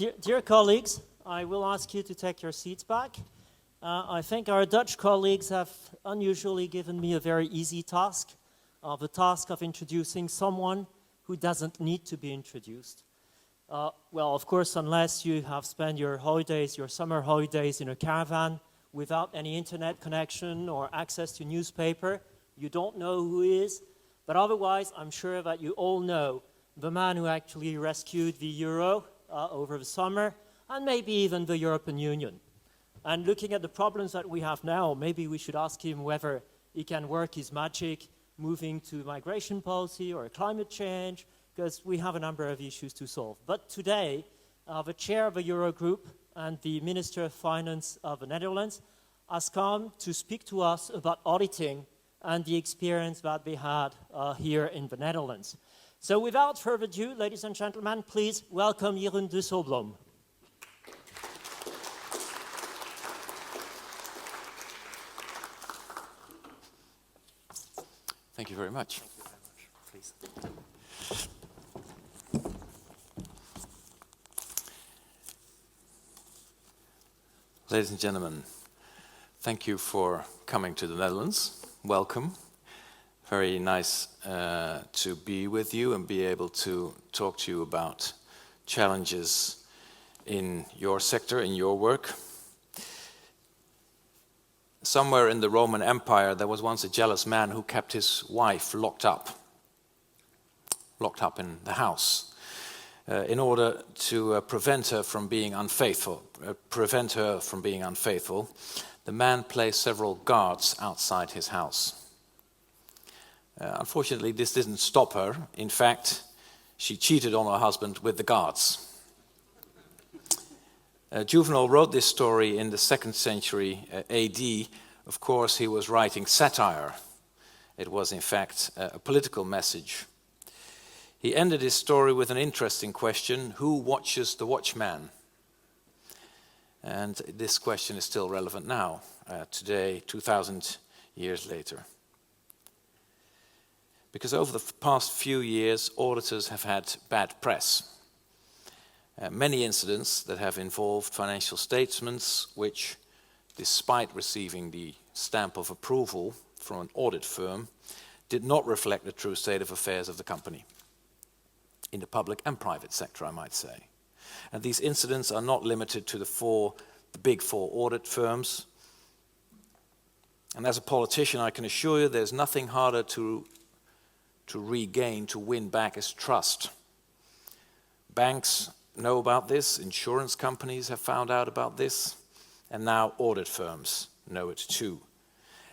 Dear colleagues, I will ask you to take your seats back. I think our Dutch colleagues have unusually given me a very easy task, the task of introducing someone who doesn't need to be introduced. Well, of course, unless you have spent your holidays, your summer holidays in a caravan without any internet connection or access to newspaper, you don't know who he is. But otherwise, I'm sure that you all know the man who actually rescued the euro over the summer, and maybe even the European Union. And looking at the problems that we have now, maybe we should ask him whether he can work his magic moving to migration policy or climate change, because we have a number of issues to solve. But today, the chair of the Eurogroup and the Minister of Finance of the Netherlands has come to speak to us about auditing and the experience that they had here in the Netherlands. So without further ado, ladies and gentlemen, please welcome Jeroen Dijsselbloem. Thank you very much. Please. Ladies and gentlemen, thank you for coming to the Netherlands. Welcome. Very nice to be with you and be able to talk to you about challenges in your sector, in your work. Somewhere in the Roman Empire, there was once a jealous man who kept his wife locked up in the house, in order to prevent her from being unfaithful. The man placed several guards outside his house. Unfortunately, this didn't stop her. In fact, she cheated on her husband with the guards. Juvenal wrote this story in the 2nd century AD. Of course, he was writing satire. It was, in fact, a political message. He ended his story with an interesting question: who watches the watchman? And this question is still relevant now, today, 2,000 years later. Because over the past few years, auditors have had bad press. Many incidents that have involved financial statements which, despite receiving the stamp of approval from an audit firm, did not reflect the true state of affairs of the company, in the public and private sector, I might say. And these incidents are not limited to the big four audit firms. And as a politician, I can assure you there's nothing harder to win back is trust. Banks know about this, insurance companies have found out about this, and now audit firms know it too.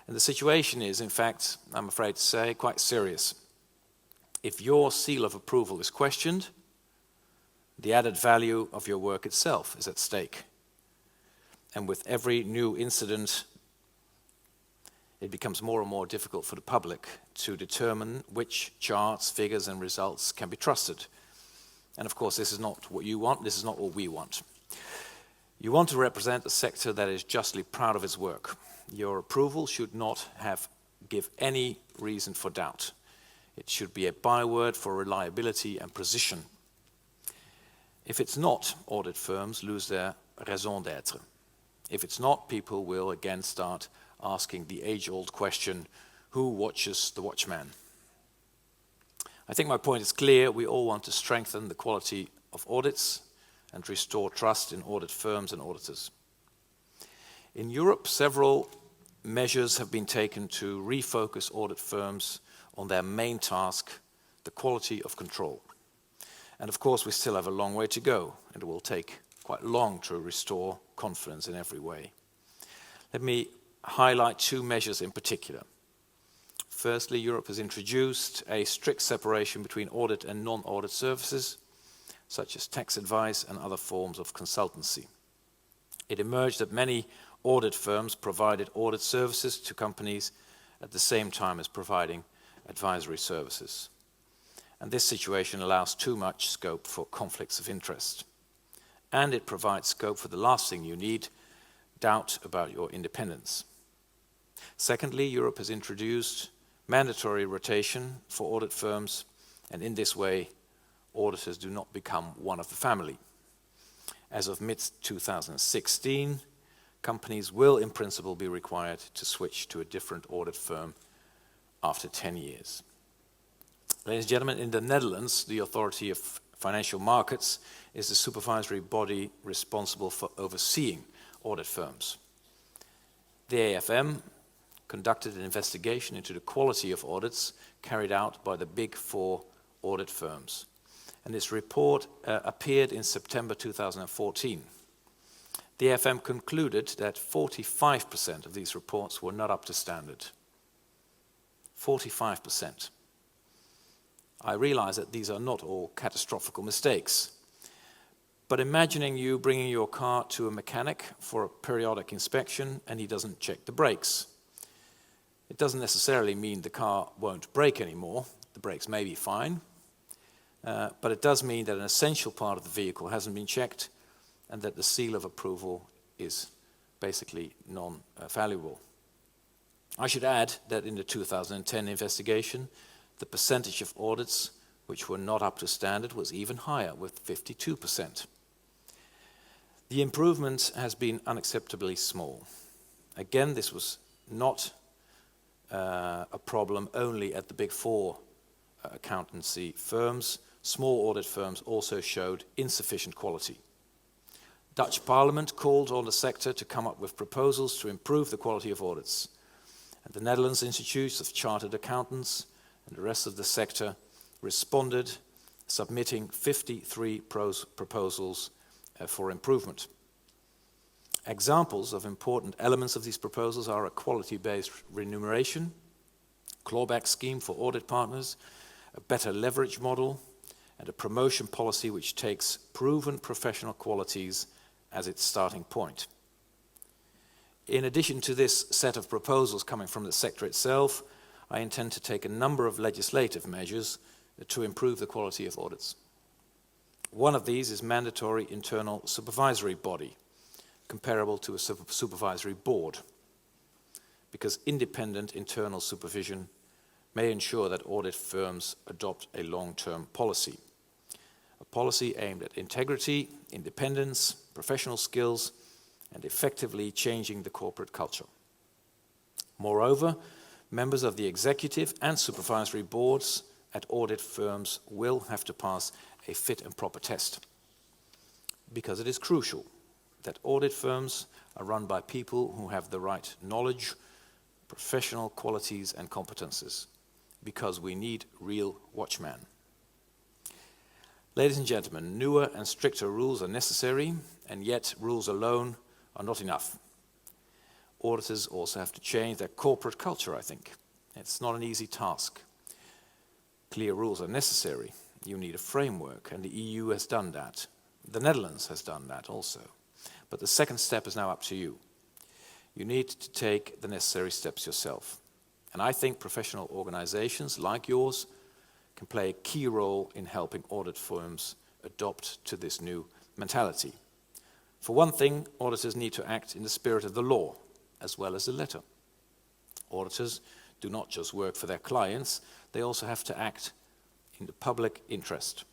And the situation is, in fact, I'm afraid to say, quite serious. If your seal of approval is questioned, the added value of your work itself is at stake. And with every new incident, it becomes more and more difficult for the public to determine which charts, figures, and results can be trusted. And of course, this is not what you want, this is not what we want. You want to represent a sector that is justly proud of its work. Your approval should not give any reason for doubt. It should be a byword for reliability and precision. If it's not, audit firms lose their raison d'être. If it's not, people will again start asking the age-old question, who watches the watchman? I think my point is clear. We all want to strengthen the quality of audits and restore trust in audit firms and auditors. In Europe, several measures have been taken to refocus audit firms on their main task, the quality of control. And of course, we still have a long way to go, and it will take quite long to restore confidence in every way. Let me highlight two measures in particular. Firstly, Europe has introduced a strict separation between audit and non-audit services, such as tax advice and other forms of consultancy. It emerged that many audit firms provided audit services to companies at the same time as providing advisory services. And this situation allows too much scope for conflicts of interest. And it provides scope for the last thing you need, doubt about your independence. Secondly, Europe has introduced mandatory rotation for audit firms, and in this way, auditors do not become one of the family. As of mid-2016, companies will in principle be required to switch to a different audit firm after 10 years. Ladies and gentlemen, in the Netherlands, the Authority of Financial Markets is the supervisory body responsible for overseeing audit firms. The AFM conducted an investigation into the quality of audits carried out by the Big Four audit firms. And this report appeared in September 2014. The AFM concluded that 45% of these reports were not up to standard. 45%. I realize that these are not all catastrophic mistakes. But imagining you bringing your car to a mechanic for a periodic inspection and he doesn't check the brakes. It doesn't necessarily mean the car won't brake anymore. The brakes may be fine. But it does mean that an essential part of the vehicle hasn't been checked and that the seal of approval is basically non-valuable. I should add that in the 2010 investigation, the percentage of audits which were not up to standard was even higher, with 52%. The improvement has been unacceptably small. Again, this was not a problem only at the Big Four accountancy firms. Small audit firms also showed insufficient quality. Dutch Parliament called on the sector to come up with proposals to improve the quality of audits. And the Netherlands Institutes of Chartered Accountants and the rest of the sector responded, submitting 53 proposals for improvement. Examples of important elements of these proposals are a quality-based remuneration, clawback scheme for audit partners, a better leverage model, and a promotion policy which takes proven professional qualities as its starting point. In addition to this set of proposals coming from the sector itself, I intend to take a number of legislative measures to improve the quality of audits. One of these is mandatory internal supervisory body, comparable to a supervisory board, because independent internal supervision may ensure that audit firms adopt a long-term policy. A policy aimed at integrity, independence, professional skills, and effectively changing the corporate culture. Moreover, members of the executive and supervisory boards at audit firms will have to pass a fit and proper test, because it is crucial that audit firms are run by people who have the right knowledge, professional qualities and competences, because we need real watchmen. Ladies and gentlemen, newer and stricter rules are necessary, and yet rules alone are not enough. Auditors also have to change their corporate culture, I think. It's not an easy task. Clear rules are necessary. You need a framework, and the EU has done that. The Netherlands has done that also. But the second step is now up to you. You need to take the necessary steps yourself. And I think professional organizations like yours can play a key role in helping audit firms adopt to this new mentality. For one thing, auditors need to act in the spirit of the law, as well as the letter. Auditors do not just work for their clients, they also have to act in the public interest.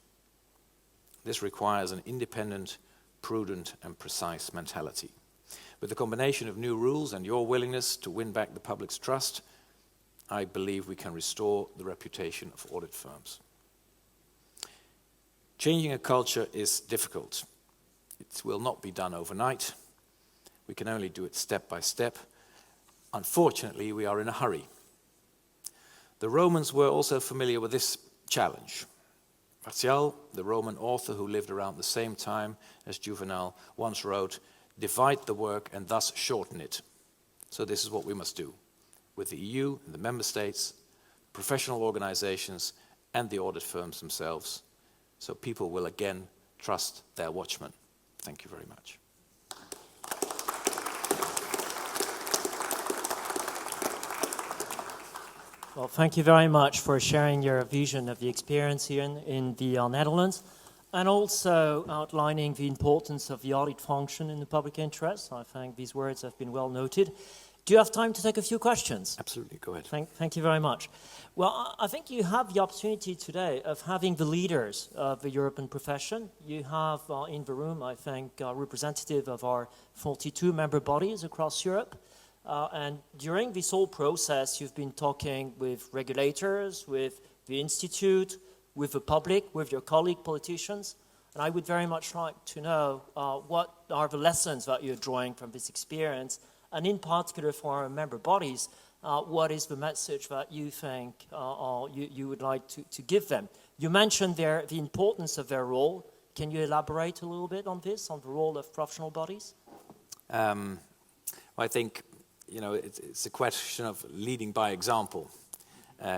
This requires an independent, prudent and precise mentality. With the combination of new rules and your willingness to win back the public's trust, I believe we can restore the reputation of audit firms. Changing a culture is difficult. It will not be done overnight. We can only do it step by step. Unfortunately, we are in a hurry. The Romans were also familiar with this challenge. Martial, the Roman author who lived around the same time as Juvenal, once wrote, "Divide the work and thus shorten it." So this is what we must do with the EU and the member states, professional organizations and the audit firms themselves, so people will again trust their watchmen. Thank you very much. Well, thank you very much for sharing your vision of the experience here in the Netherlands, and also outlining the importance of the audit function in the public interest. I think these words have been well noted. Do you have time to take a few questions? Absolutely, go ahead. Thank you very much. Well, I think you have the opportunity today of having the leaders of the European profession. You have in the room, I think, a representative of our 42 member bodies across Europe. And during this whole process, you've been talking with regulators, with the institute, with the public, with your colleague politicians. And I would very much like to know what are the lessons that you're drawing from this experience, and in particular for our member bodies, what is the message that you think you would like to give them? You mentioned the importance of their role. Can you elaborate a little bit on this, on the role of professional bodies? I think, it's a question of leading by example.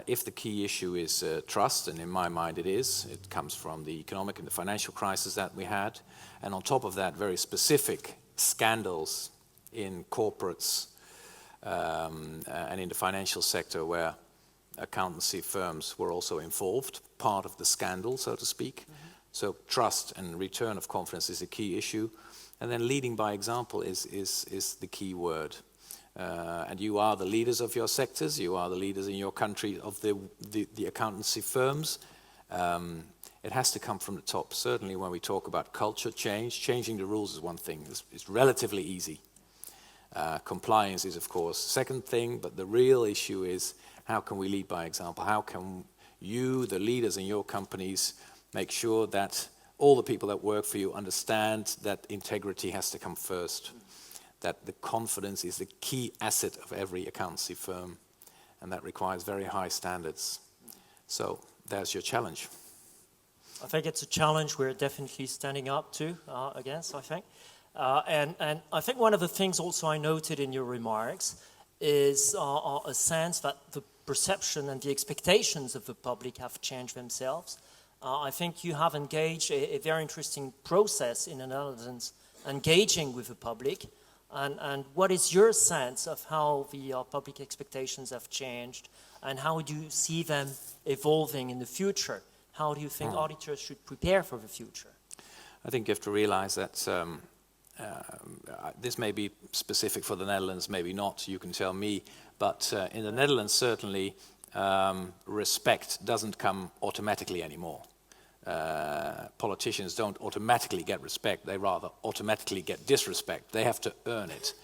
If the key issue is trust, and in my mind it comes from the economic and the financial crisis that we had, and on top of that, very specific scandals in corporates and in the financial sector where accountancy firms were also involved, part of the scandal, so to speak. Mm-hmm. So trust and return of confidence is a key issue. And then leading by example is the key word. And you are the leaders of your sectors, you are the leaders in your country of the accountancy firms. It has to come from the top. Certainly when we talk about culture change, changing the rules is one thing. It's relatively easy. Compliance is, of course, the second thing, but the real issue is how can we lead by example? How can you, the leaders in your companies, make sure that all the people that work for you understand that integrity has to come first, that the confidence is the key asset of every accountancy firm, and that requires very high standards. So there's your challenge. I think it's a challenge we're definitely standing up to against, I think. And I think one of the things also I noted in your remarks is a sense that the perception and the expectations of the public have changed themselves. I think you have engaged a very interesting process in the Netherlands, engaging with the public. And what is your sense of how the public expectations have changed, and how do you see them evolving in the future? How do you think auditors should prepare for the future? I think you have to realize that this may be specific for the Netherlands, maybe not, you can tell me, but in the Netherlands certainly respect doesn't come automatically anymore. Politicians don't automatically get respect, they rather automatically get disrespect. They have to earn it.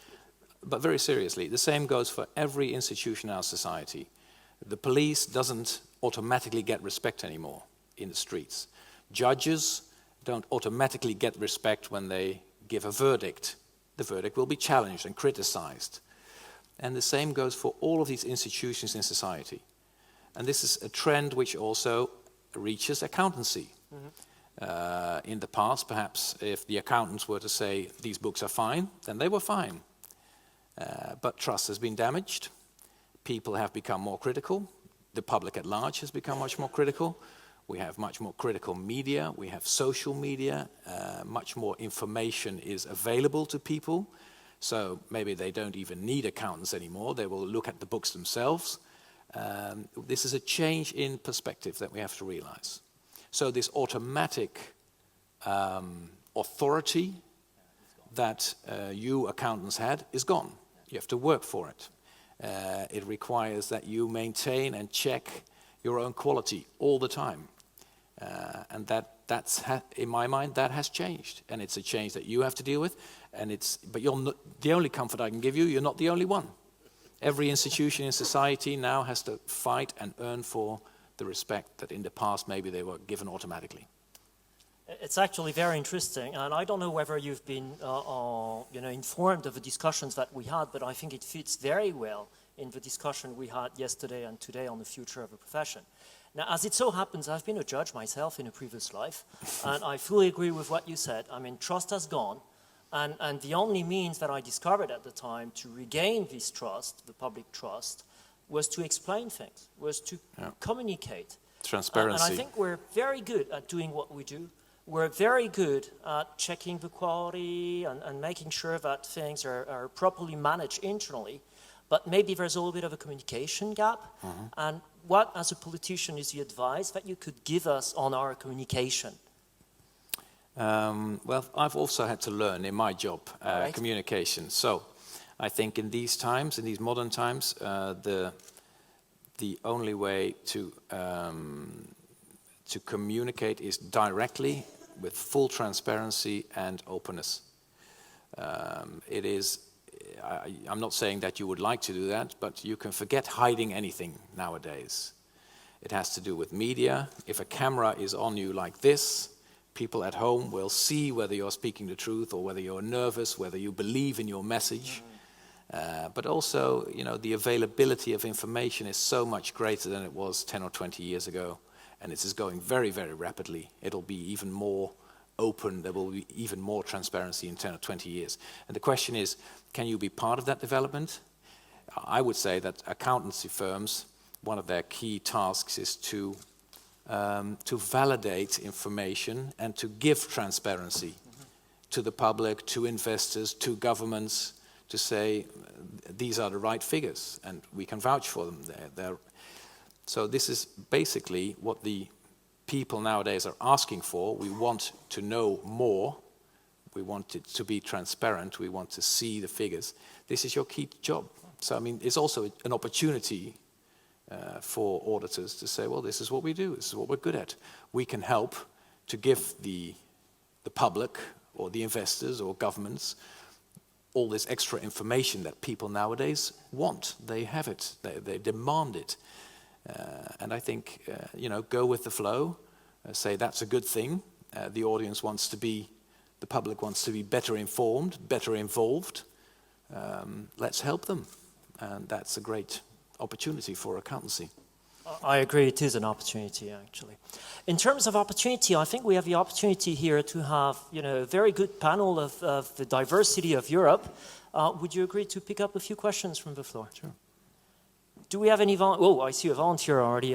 But very seriously, the same goes for every institution in our society. The police doesn't automatically get respect anymore in the streets. Judges don't automatically get respect when they give a verdict. The verdict will be challenged and criticized. And the same goes for all of these institutions in society. And this is a trend which also reaches accountancy. Mm-hmm. In the past, perhaps, if the accountants were to say these books are fine, then they were fine. But trust has been damaged. People have become more critical. The public at large has become much more critical. We have much more critical media. We have social media. Much more information is available to people. So maybe they don't even need accountants anymore. They will look at the books themselves. This is a change in perspective that we have to realize. So this automatic authority that you accountants had is gone. You have to work for it. It requires that you maintain and check your own quality all the time. And that's in my mind, that has changed. And it's a change that you have to deal with. But you're not, the only comfort I can give you, you're not the only one. Every institution in society now has to fight and earn for the respect that in the past maybe they were given automatically. It's actually very interesting, and I don't know whether you've been informed of the discussions that we had, but I think it fits very well in the discussion we had yesterday and today on the future of the profession. Now, as it so happens, I've been a judge myself in a previous life, and I fully agree with what you said. I mean, trust has gone, and the only means that I discovered at the time to regain this trust, the public trust, was to explain things, was to communicate. Transparency. And I think we're very good at doing what we do. We're very good at checking the quality and making sure that things are properly managed internally. But maybe there's a little bit of a communication gap. Mm-hmm. And what, as a politician, is the advice that you could give us on our communication? Well, I've also had to learn in my job communication. So I think in these times, in these modern times, the only way to communicate is directly with full transparency and openness. It is, I'm not saying that you would like to do that, but you can forget hiding anything nowadays. It has to do with media. If a camera is on you like this, people at home will see whether you're speaking the truth or whether you're nervous, whether you believe in your message. But also, you know, the availability of information is so much greater than it was 10 or 20 years ago. And it is going very, very rapidly. It'll be even more open. There will be even more transparency in 10 or 20 years. And the question is, can you be part of that development? I would say that accountancy firms, one of their key tasks is to validate information and to give transparency to the public, to investors, to governments, to say these are the right figures and we can vouch for them. So this is basically what the people nowadays are asking for. We want to know more. We want it to be transparent. We want to see the figures. This is your key job. So, I mean, it's also an opportunity for auditors to say, well, this is what we do. This is what we're good at. We can help to give the public or the investors or governments all this extra information that people nowadays want. They have it. They demand it. And I think, you know, go with the flow, say that's a good thing. The audience wants to be, the public wants to be better informed, better involved. Let's help them. And that's a great opportunity for accountancy. I agree, it is an opportunity, actually. In terms of opportunity, I think we have the opportunity here to have, you know, a very good panel of the diversity of Europe. Would you agree to pick up a few questions from the floor? Sure. Do we have any oh, I see a volunteer already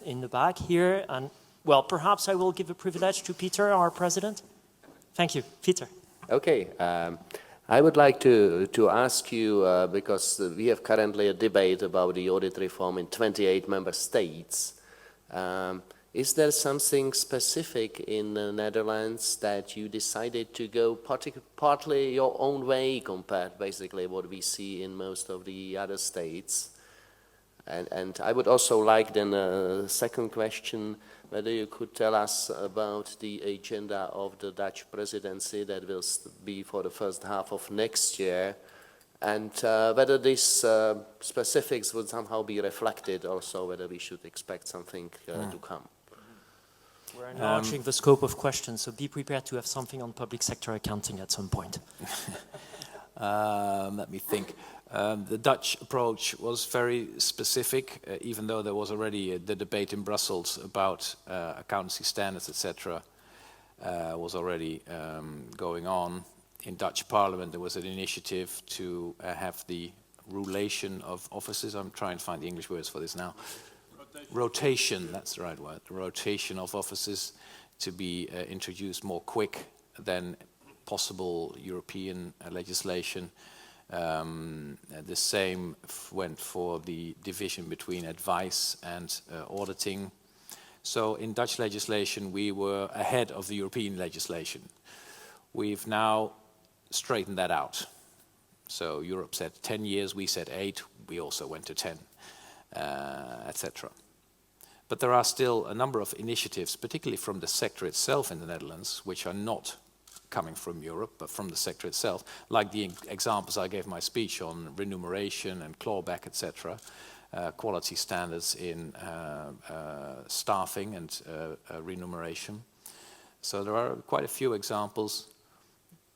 in the back here. And, well, perhaps I will give a privilege to Peter, our president. Thank you. Peter. Okay. I would like to ask you, because we have currently a debate about the audit reform in 28 member states. Is there something specific in the Netherlands that you decided to go partly your own way compared basically what we see in most of the other states? And I would also like then a second question, whether you could tell us about the agenda of the Dutch presidency that will be for the first half of next year, and whether these specifics would somehow be reflected also, whether we should expect something to come. We're enlarging the scope of questions, so be prepared to have something on public sector accounting at some point. Let me think. The Dutch approach was very specific, even though there was already the debate in Brussels about accountancy standards, etc., was already going on. In Dutch Parliament, there was an initiative to have the rulation of offices. I'm trying to find the English words for this now. Rotation, that's the right word. Rotation of offices to be introduced more quick than possible European legislation. The same went for the division between advice and auditing. So in Dutch legislation, we were ahead of the European legislation. We've now straightened that out. So Europe said 10 years, we said 8, we also went to 10, etc. But there are still a number of initiatives, particularly from the sector itself in the Netherlands, which are not coming from Europe, but from the sector itself, like the examples I gave my speech on remuneration and clawback, etc., quality standards in staffing and remuneration. So there are quite a few examples,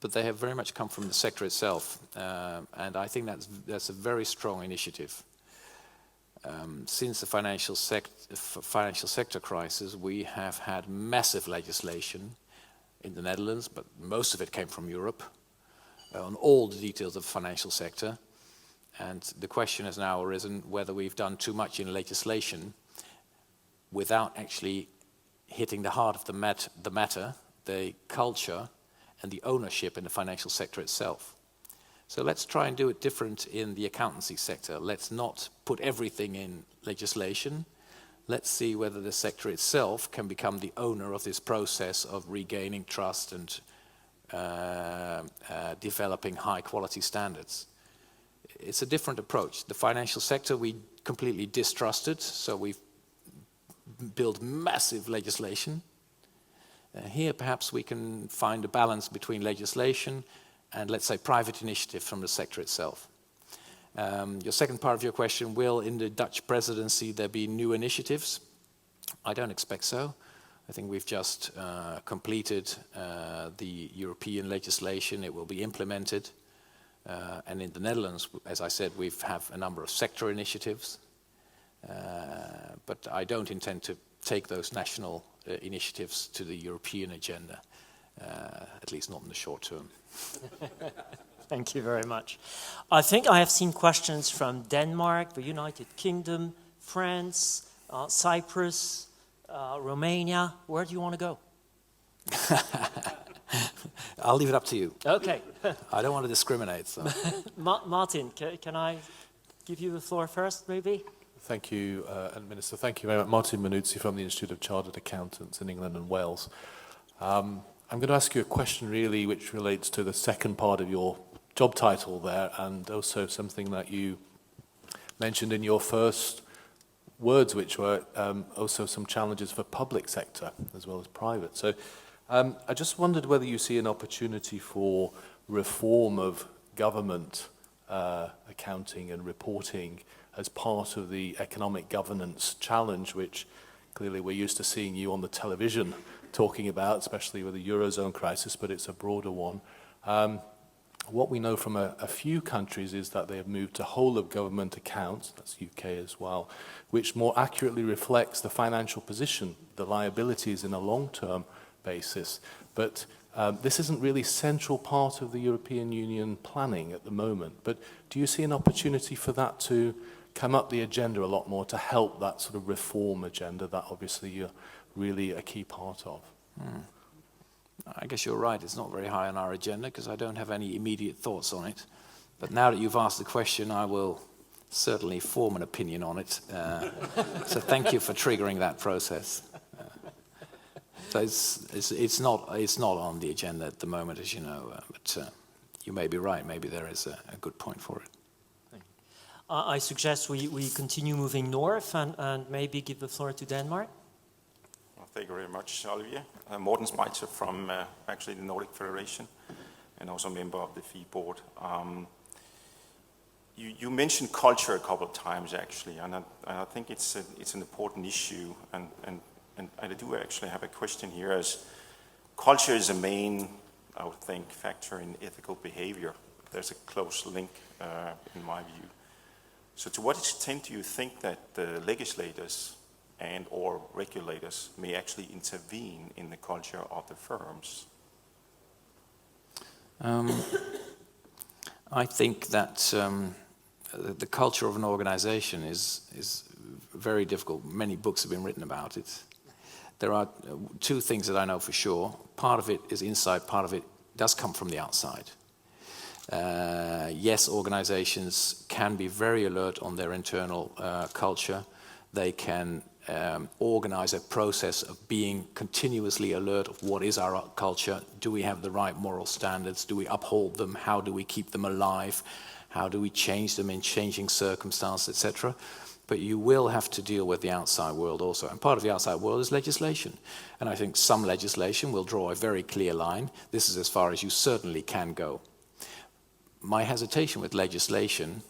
but they have very much come from the sector itself, and I think that's a very strong initiative. Since the financial sector crisis, we have had massive legislation in the Netherlands, but most of it came from Europe, on all the details of the financial sector. And the question has now arisen whether we've done too much in legislation without actually hitting the heart of the matter, the culture and the ownership in the financial sector itself. So let's try and do it different in the accountancy sector. Let's not put everything in legislation. Let's see whether the sector itself can become the owner of this process of regaining trust and developing high quality standards. it's a different approach. The financial sector we completely distrusted, so we've built massive legislation. Here perhaps we can find a balance between legislation and, let's say, private initiative from the sector itself. Your second part of your question, will in the Dutch presidency there be new initiatives? I don't expect so. I think we've just completed the European legislation. It will be implemented. And in the Netherlands, as I said, we have a number of sector initiatives. But I don't intend to take those national initiatives to the European agenda, at least not in the short term. Thank you very much. I think I have seen questions from Denmark, the United Kingdom, France, Cyprus, Romania. Where do you want to go? I'll leave it up to you. Okay. I don't want to discriminate. So. Martin, can I give you the floor first, maybe? Thank you, Minister. Thank you very much. Martin Manuzzi from the Institute of Chartered Accountants in England and Wales. I'm going to ask you a question really which relates to the second part of your job title there, and also something that you mentioned in your first words, which were also some challenges for public sector as well as private. So I just wondered whether you see an opportunity for reform of government accounting and reporting as part of the economic governance challenge, which clearly we're used to seeing you on the television talking about, especially with the Eurozone crisis, but it's a broader one. What we know from a few countries is that they have moved to whole of government accounts, that's UK as well, which more accurately reflects the financial position, the liabilities in a long-term basis. But this isn't really central part of the European Union planning at the moment. But do you see an opportunity for that to come up the agenda a lot more to help that sort of reform agenda that obviously you're really a key part of? I guess you're right, it's not very high on our agenda because I don't have any immediate thoughts on it. But now that you've asked the question, I will certainly form an opinion on it. So thank you for triggering that process. So it's not on the agenda at the moment, as you know, but you may be right, maybe there is a good point for it. I suggest we continue moving north and maybe give the floor to Denmark. Thank you very much, Olivier. Morten Speitzer from actually the Nordic Federation and also a member of the FEE board. You mentioned culture a couple of times actually, and I think it's an important issue, and I do actually have a question here, as culture is a main, I would think, factor in ethical behavior. There's a close link in my view. So to what extent do you think that the legislators and or regulators may actually intervene in the culture of the firms? I think that the culture of an organization is very difficult. Many books have been written about it. There are two things that I know for sure. Part of it is inside, part of it does come from the outside. Yes, organizations can be very alert on their internal culture. They can organize a process of being continuously alert of what is our culture. Do we have the right moral standards? Do we uphold them? How do we keep them alive? How do we change them in changing circumstances, etc.? But you will have to deal with the outside world also. And part of the outside world is legislation. And I think some legislation will draw a very clear line. This is as far as you certainly can go. My hesitation with legislation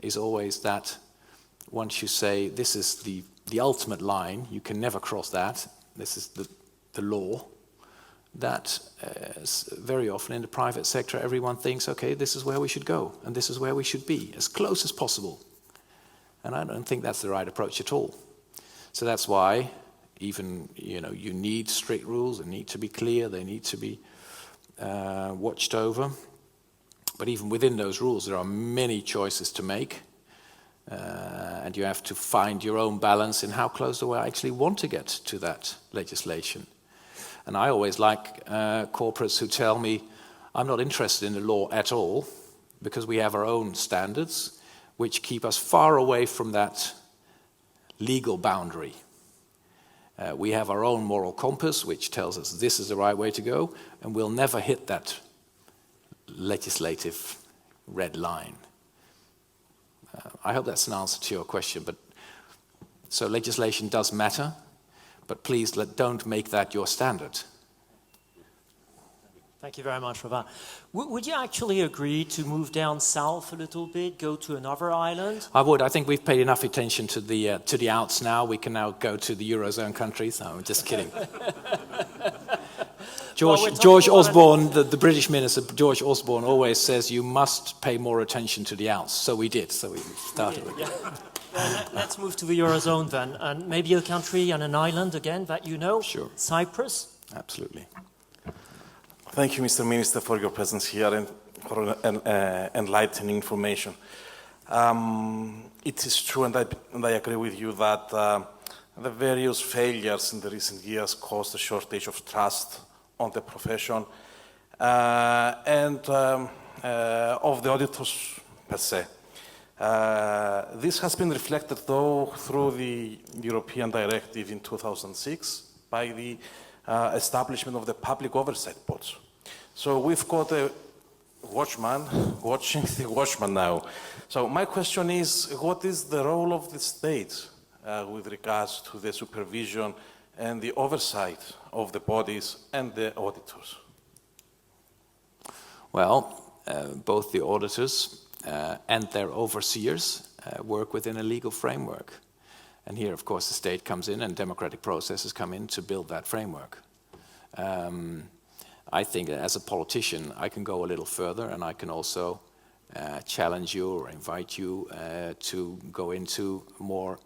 is always that once you say this is the ultimate line, you can never cross that, this is the law, that very often in the private sector everyone thinks, okay, this is where we should go and this is where we should be, as close as possible. And I don't think that's the right approach at all. So that's why even, you need strict rules, they need to be clear, they need to be watched over. But even within those rules there are many choices to make. And you have to find your own balance in how close do I actually want to get to that legislation. And I always like corporates who tell me, I'm not interested in the law at all, because we have our own standards which keep us far away from that legal boundary. We have our own moral compass which tells us this is the right way to go, and we'll never hit that legislative red line. I hope that's an answer to your question. But so legislation does matter, but please don't make that your standard. Thank you very much for that. Would you actually agree to move down south a little bit, go to another island? I would. I think we've paid enough attention to the outs now. We can now go to the Eurozone countries. No, I'm just kidding. George Osborne, the British minister, George Osborne, always says you must pay more attention to the outs. So we did. So we started with that. Well, let's move to the Eurozone then. And maybe a country and an island again that you know. Sure. Cyprus. Absolutely. Thank you, Mr. Minister, for your presence here and for enlightening information. It is true, and I agree with you, that the various failures in the recent years caused a shortage of trust on the profession and of the auditors per se. This has been reflected, though, through the European Directive in 2006 by the establishment of the public oversight boards. So we've got a watchman watching the watchman now. So my question is, what is the role of the state with regards to the supervision and the oversight of the bodies and the auditors? Well, both the auditors and their overseers work within a legal framework. And here, of course, the state comes in and democratic processes come in to build that framework. I think as a politician, I can go a little further, and I can also challenge you or invite you to go into more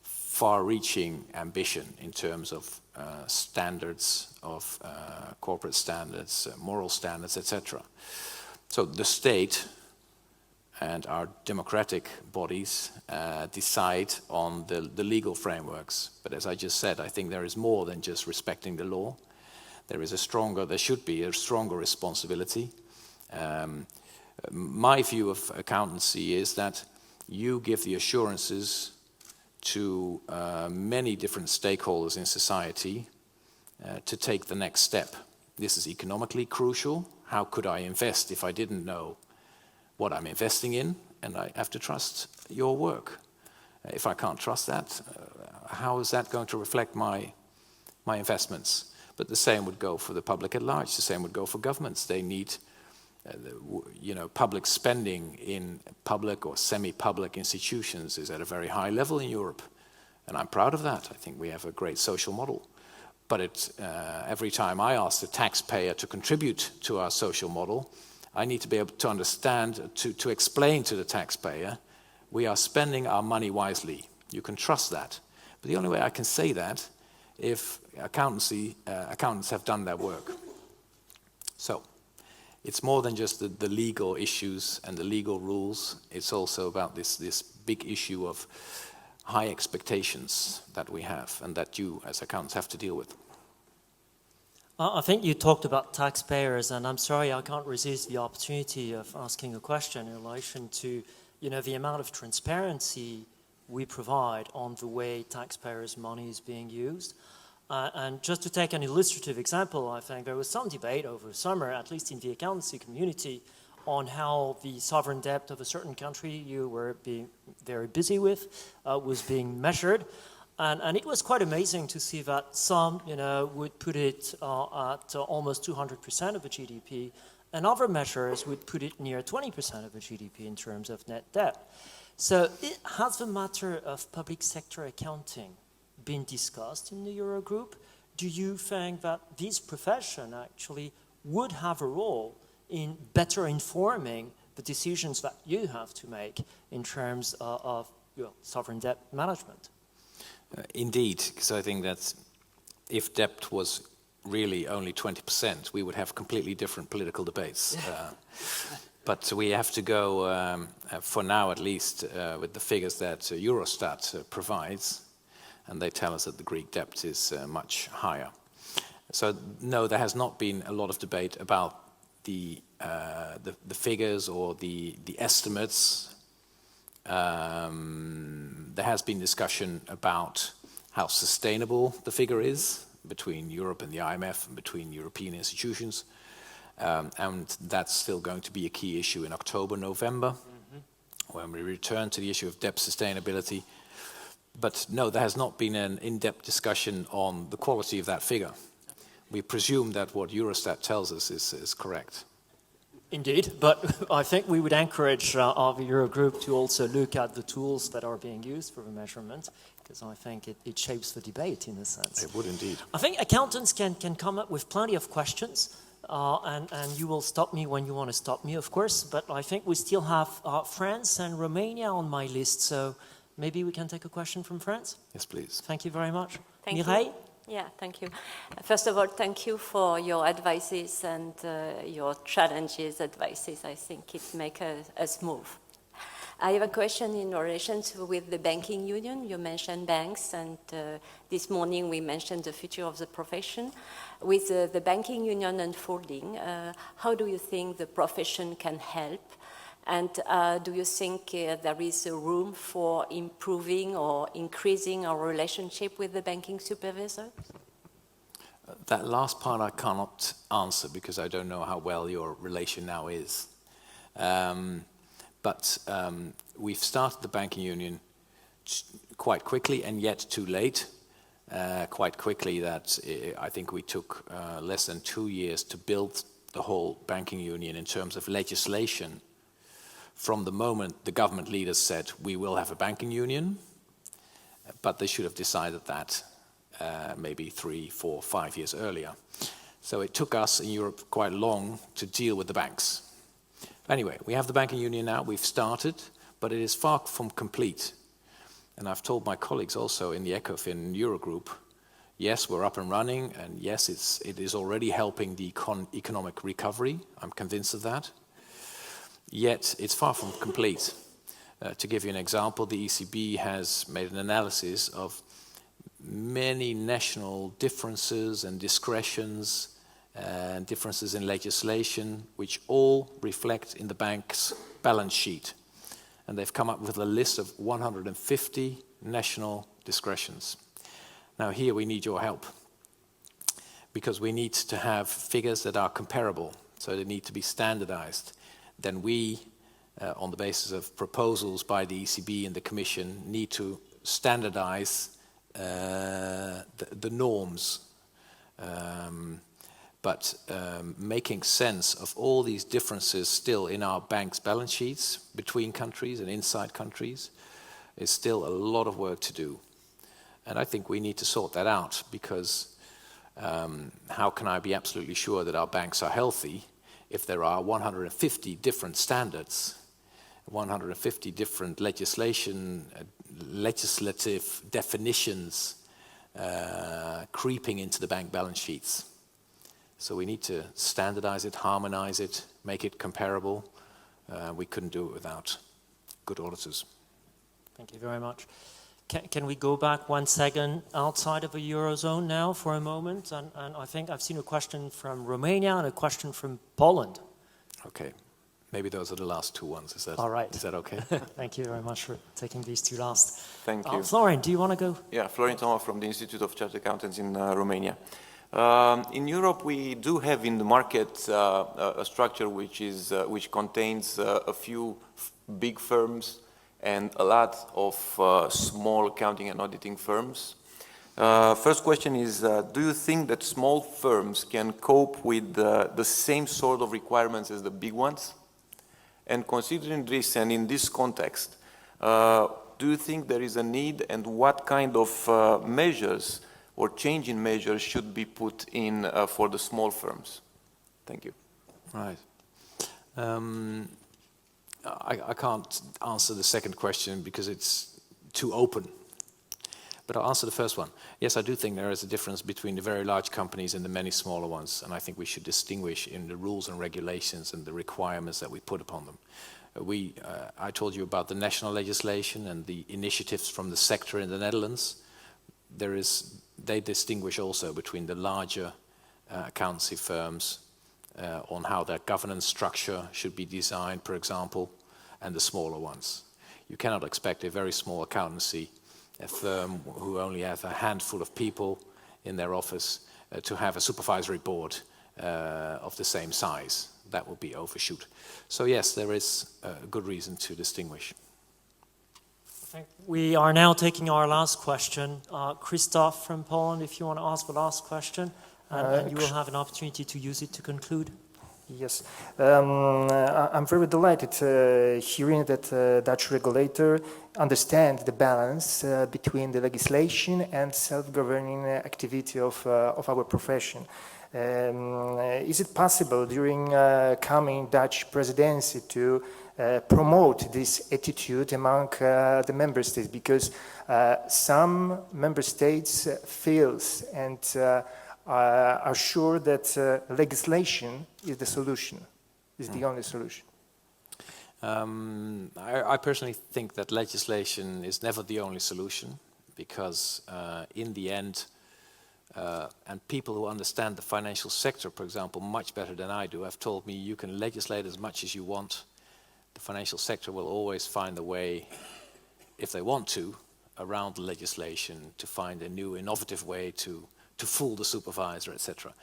far-reaching ambition in terms of standards, of corporate standards, moral standards, etc. So the state and our democratic bodies decide on the legal frameworks. But as I just said, I think there is more than just respecting the law. There should be a stronger responsibility. My view of accountancy is that you give the assurances to many different stakeholders in society to take the next step. This is economically crucial. How could I invest if I didn't know what I'm investing in? And I have to trust your work. If I can't trust that, how is that going to reflect my investments? But the same would go for the public at large. The same would go for governments. They need, public spending in public or semi-public institutions is at a very high level in Europe, and I'm proud of that. I think we have a great social model. But every time I ask the taxpayer to contribute to our social model, I need to be able to understand, to explain to the taxpayer, we are spending our money wisely. You can trust that. But the only way I can say that if accountants have done their work. So it's more than just the legal issues and the legal rules. It's also about this big issue of high expectations that we have and that you as accountants have to deal with. I think you talked about taxpayers, and I'm sorry I can't resist the opportunity of asking a question in relation to the amount of transparency we provide on the way taxpayers' money is being used. And just to take an illustrative example, I think there was some debate over the summer, at least in the accountancy community, on how the sovereign debt of a certain country you were being very busy with was being measured. And it was quite amazing to see that some would put it at almost 200% of the GDP, and other measures would put it near 20% of the GDP in terms of net debt. So has the matter of public sector accounting been discussed in the Eurogroup? Do you think that this profession actually would have a role in better informing the decisions that you have to make in terms of sovereign debt management? Indeed, because I think that if debt was really only 20%, we would have completely different political debates. But we have to go, for now at least, with the figures that Eurostat provides, and they tell us that the Greek debt is much higher. So no, there has not been a lot of debate about the figures or the estimates. There has been discussion about how sustainable the figure is between Europe and the IMF and between European institutions. And that's still going to be a key issue in October, November, when we return to the issue of debt sustainability. But no, there has not been an in-depth discussion on the quality of that figure. We presume that what Eurostat tells us is correct. Indeed, but I think we would encourage our Eurogroup to also look at the tools that are being used for the measurement, because I think it shapes the debate in a sense. It would indeed. I think accountants can come up with plenty of questions, and you will stop me when you want to stop me, of course, but I think we still have France and Romania on my list, so maybe we can take a question from France? Yes, please. Thank you very much. Thank Mireille? you. Yeah, thank you. First of all, thank you for your advices and your challenges advices. I think it makes us move. I have a question in relation with the banking union. You mentioned banks, and this morning we mentioned the future of the profession. With the banking union unfolding, how do you think the profession can help? And do you think there is a room for improving or increasing our relationship with the banking supervisors? That last part I cannot answer because I don't know how well your relation now is. But we've started the banking union quite quickly and yet too late. Quite quickly that I think we took less than 2 years to build the whole banking union in terms of legislation. From the moment the government leaders said we will have a banking union, but they should have decided that maybe 3, 4, 5 years earlier. So it took us in Europe quite long to deal with the banks. Anyway, we have the banking union now, we've started, but it is far from complete. And I've told my colleagues also in the ECOFIN Eurogroup, yes, we're up and running, and yes, it is already helping the economic recovery. I'm convinced of that. Yet it's far from complete. To give you an example, the ECB has made an analysis of many national differences and discretions and differences in legislation, which all reflect in the bank's balance sheet. And they've come up with a list of 150 national discretions. Now here we need your help, because we need to have figures that are comparable, so they need to be standardized. Then we, on the basis of proposals by the ECB and the Commission, need to standardize the norms. But making sense of all these differences still in our bank's balance sheets between countries and inside countries is still a lot of work to do. And I think we need to sort that out, because how can I be absolutely sure that our banks are healthy if there are 150 different standards, 150 different legislative definitions creeping into the bank balance sheets? So we need to standardize it, harmonize it, make it comparable. We couldn't do it without good auditors. Thank you very much. Can we go back 1 second outside of the Eurozone now for a moment? And I think I've seen a question from Romania and a question from Poland. Okay. Maybe those are the last 2 ones. Is that, all right. Is that okay? Thank you very much for taking these 2 last. Thank you. Florian, do you want to go? Yeah, Florin Toma from the Institute of Chartered Accountants in Romania. In Europe, we do have in the market a structure which contains a few big firms and a lot of small accounting and auditing firms. First question is, do you think that small firms can cope with the same sort of requirements as the big ones? And considering this and in this context, do you think there is a need, and what kind of measures or change in measures should be put in for the small firms? Thank you. Right. I can't answer the second question because it's too open. But I'll answer the first one. Yes, I do think there is a difference between the very large companies and the many smaller ones, and I think we should distinguish in the rules and regulations and the requirements that we put upon them. I told you about the national legislation and the initiatives from the sector in the Netherlands. They distinguish also between the larger accountancy firms on how their governance structure should be designed, for example, and the smaller ones. You cannot expect a very small accountancy, a firm who only has a handful of people in their office, to have a supervisory board of the same size. that will be overshoot. So yes, there is a good reason to distinguish. We are now taking our last question. Christoph from Poland, if you want to ask the last question, and you will have an opportunity to use it to conclude. Yes, I'm very delighted hearing that Dutch regulator understand the balance between the legislation and self-governing activity of our profession. Is it possible during coming Dutch presidency to promote this attitude among the member states? Because some member states fails and are sure that legislation is the solution, is the only solution. I personally think that legislation is never the only solution, because in the end, and people who understand the financial sector, for example, much better than I do, have told me you can legislate as much as you want. The financial sector will always find a way, if they want to, around the legislation to find a new innovative way to fool the supervisor, etc.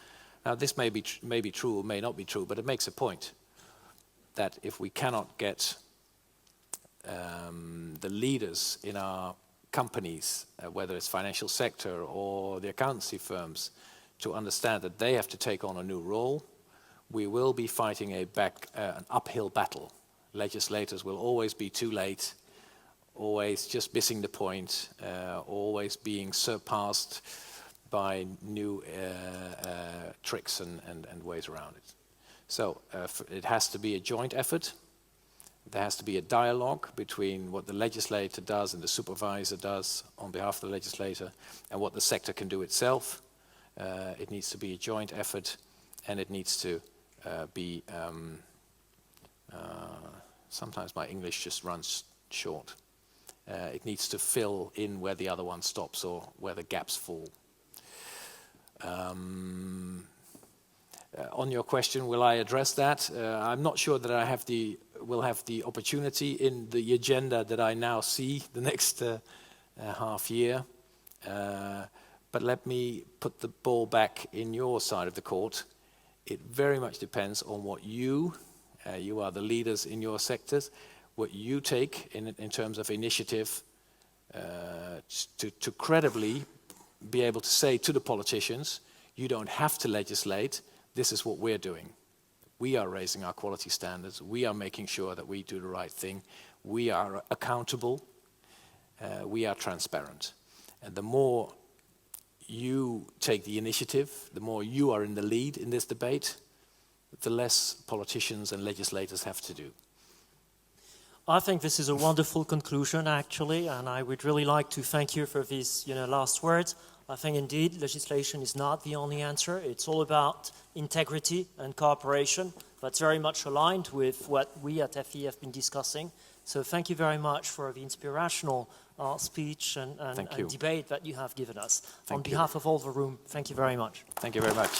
Now this may be true or may not be true, but it makes a point that if we cannot get the leaders in our companies, whether it's financial sector or the accountancy firms, to understand that they have to take on a new role, we will be fighting an uphill battle. Legislators will always be too late, always just missing the point, always being surpassed by new tricks and ways around it. So it has to be a joint effort. There has to be a dialogue between what the legislator does and the supervisor does on behalf of the legislator and what the sector can do itself. It needs to be a joint effort, and it needs to be... sometimes my English just runs short. It needs to fill in where the other one stops or where the gaps fall. On your question, will I address that? I'm not sure that I will have the opportunity in the agenda that I now see the next half year. But let me put the ball back in your side of the court. It very much depends on what you are the leaders in your sectors, what you take in terms of initiative to credibly be able to say to the politicians, you don't have to legislate, this is what we're doing. We are raising our quality standards, we are making sure that we do the right thing, we are accountable, we are transparent. And the more you take the initiative, the more you are in the lead in this debate, the less politicians and legislators have to do. I think this is a wonderful conclusion, actually, and I would really like to thank you for these last words. I think indeed legislation is not the only answer. It's all about integrity and cooperation. That's very much aligned with what we at FE have been discussing. So thank you very much for the inspirational speech and debate that you have given us. On behalf of all the room, thank you very much. Thank you very much.